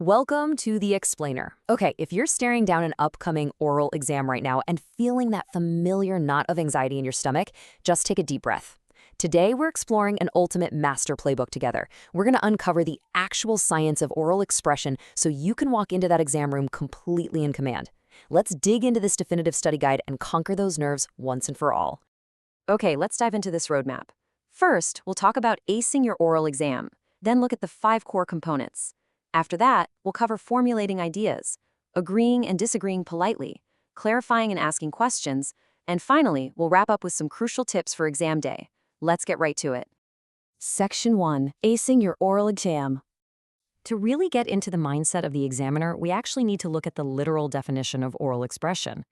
Welcome to the Explainer. Okay, if you're staring down an upcoming oral exam right now and feeling that familiar knot of anxiety in your stomach, just take a deep breath. Today, we're exploring an ultimate master playbook together. We're going to uncover the actual science of oral expression so you can walk into that exam room completely in command. Let's dig into this definitive study guide and conquer those nerves once and for all. Okay, let's dive into this roadmap. First, we'll talk about acing your oral exam, then look at the 5 core components. After that, we'll cover formulating ideas, agreeing and disagreeing politely, clarifying and asking questions, and finally, we'll wrap up with some crucial tips for exam day. Let's get right to it. Section 1. Acing your oral exam. To really get into the mindset of the examiner, we actually need to look at the literal definition of oral expression.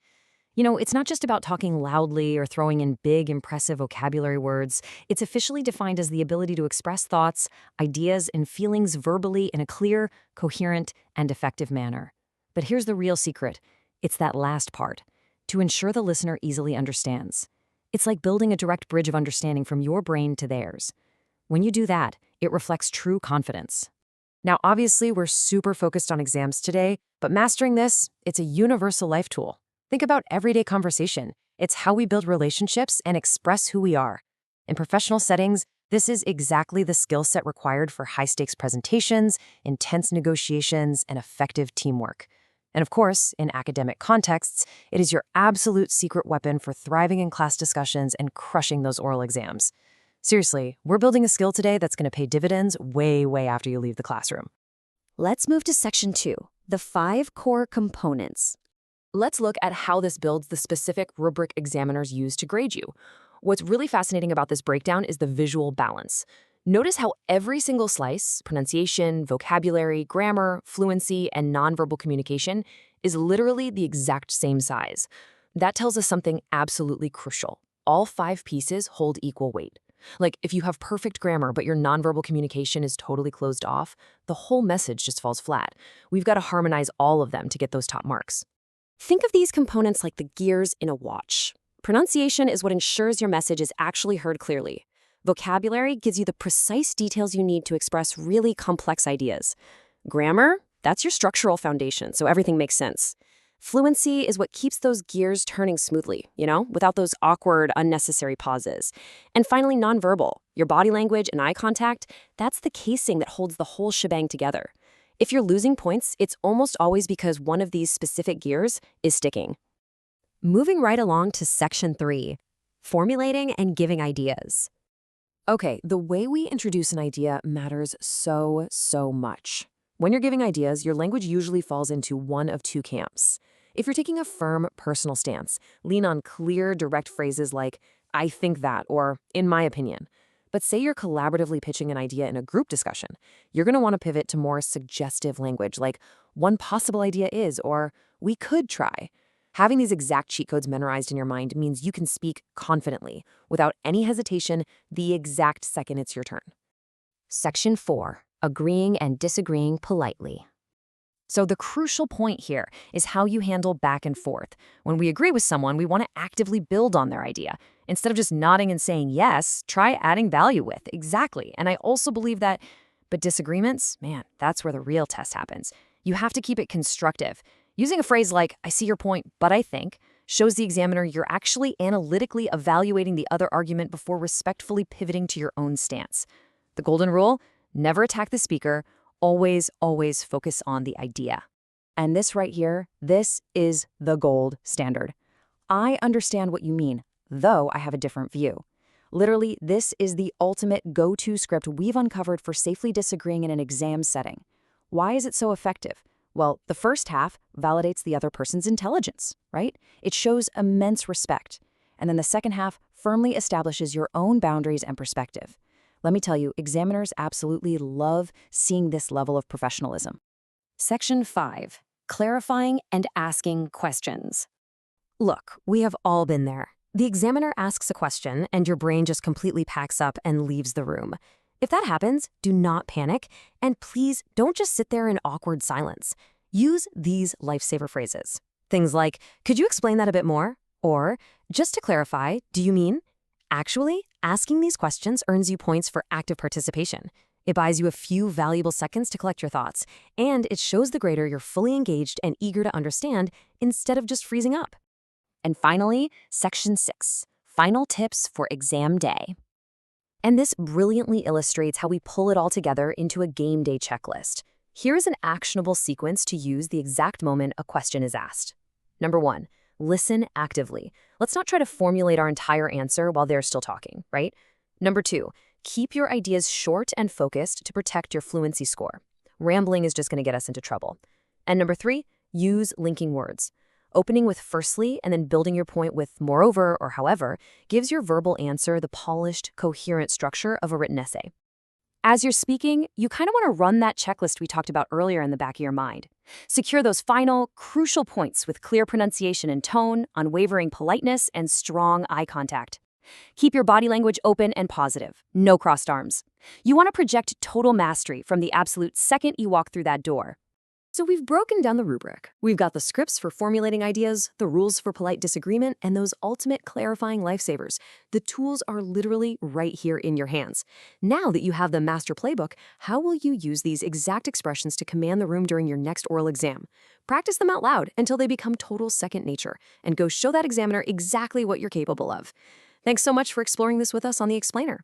It's not just about talking loudly or throwing in big, impressive vocabulary words. It's officially defined as the ability to express thoughts, ideas, and feelings verbally in a clear, coherent, and effective manner. But here's the real secret. It's that last part, to ensure the listener easily understands. It's like building a direct bridge of understanding from your brain to theirs. When you do that, it reflects true confidence. Now, obviously, we're super focused on exams today, but mastering this, it's a universal life tool. Think about everyday conversation. It's how we build relationships and express who we are. In professional settings, this is exactly the skill set required for high-stakes presentations, intense negotiations, and effective teamwork. And of course, in academic contexts, it is your absolute secret weapon for thriving in class discussions and crushing those oral exams. Seriously, we're building a skill today that's going to pay dividends way, way after you leave the classroom. Let's move to Section 2, the 5 core components. Let's look at how this builds the specific rubric examiners use to grade you. What's really fascinating about this breakdown is the visual balance. Notice how every single slice, pronunciation, vocabulary, grammar, fluency, and nonverbal communication is literally the exact same size. That tells us something absolutely crucial. All 5 pieces hold equal weight. Like, if you have perfect grammar but your nonverbal communication is totally closed off, the whole message just falls flat. We've got to harmonize all of them to get those top marks. Think of these components like the gears in a watch. Pronunciation is what ensures your message is actually heard clearly. Vocabulary gives you the precise details you need to express really complex ideas. Grammar, that's your structural foundation, so everything makes sense. Fluency is what keeps those gears turning smoothly, without those awkward, unnecessary pauses. And finally, nonverbal, your body language and eye contact, that's the casing that holds the whole shebang together. If you're losing points, it's almost always because one of these specific gears is sticking. Moving right along to Section 3, formulating and giving ideas. Okay, the way we introduce an idea matters so much. When you're giving ideas, your language usually falls into one of 2 camps. If you're taking a firm, personal stance, lean on clear, direct phrases like, "I think that," or "in my opinion." But say you're collaboratively pitching an idea in a group discussion, you're going to want to pivot to more suggestive language like, "One possible idea is," or "we could try." Having these exact cheat codes memorized in your mind means you can speak confidently, without any hesitation, the exact second it's your turn. Section 4, agreeing and disagreeing politely. So the crucial point here is how you handle back and forth. When we agree with someone, we want to actively build on their idea. Instead of just nodding and saying yes, try adding value with. Exactly. And I also believe that, but disagreements, man, that's where the real test happens. You have to keep it constructive. Using a phrase like, "I see your point, but I think," shows the examiner you're actually analytically evaluating the other argument before respectfully pivoting to your own stance. The golden rule, never attack the speaker. Always focus on the idea. And this right here, this is the gold standard. I understand what you mean, though I have a different view. Literally, this is the ultimate go-to script we've uncovered for safely disagreeing in an exam setting. Why is it so effective? Well, the first half validates the other person's intelligence, right? It shows immense respect. And then the second half firmly establishes your own boundaries and perspective. Let me tell you, examiners absolutely love seeing this level of professionalism. Section 5, clarifying and asking questions. Look, we have all been there. The examiner asks a question and your brain just completely packs up and leaves the room. If that happens, do not panic, and please don't just sit there in awkward silence. Use these lifesaver phrases. Things like, "Could you explain that a bit more?" Or, "Just to clarify, do you mean?" Actually, asking these questions earns you points for active participation. It buys you a few valuable seconds to collect your thoughts, and it shows the grader you're fully engaged and eager to understand instead of just freezing up. And finally, Section 6, Final Tips for Exam Day. And this brilliantly illustrates how we pull it all together into a game day checklist. Here's an actionable sequence to use the exact moment a question is asked. Number 1, listen actively. Let's not try to formulate our entire answer while they're still talking, right? Number 2, keep your ideas short and focused to protect your fluency score. Rambling is just going to get us into trouble. And number 3, use linking words. Opening with firstly and then building your point with moreover or however gives your verbal answer the polished, coherent structure of a written essay. As you're speaking, you kind of want to run that checklist we talked about earlier in the back of your mind. Secure those final, crucial points with clear pronunciation and tone, unwavering politeness, and strong eye contact. Keep your body language open and positive, no crossed arms. You want to project total mastery from the absolute second you walk through that door. So we've broken down the rubric. We've got the scripts for formulating ideas, the rules for polite disagreement, and those ultimate clarifying lifesavers. The tools are literally right here in your hands. Now that you have the master playbook, how will you use these exact expressions to command the room during your next oral exam? Practice them out loud until they become total second nature, and go show that examiner exactly what you're capable of. Thanks so much for exploring this with us on The Explainer.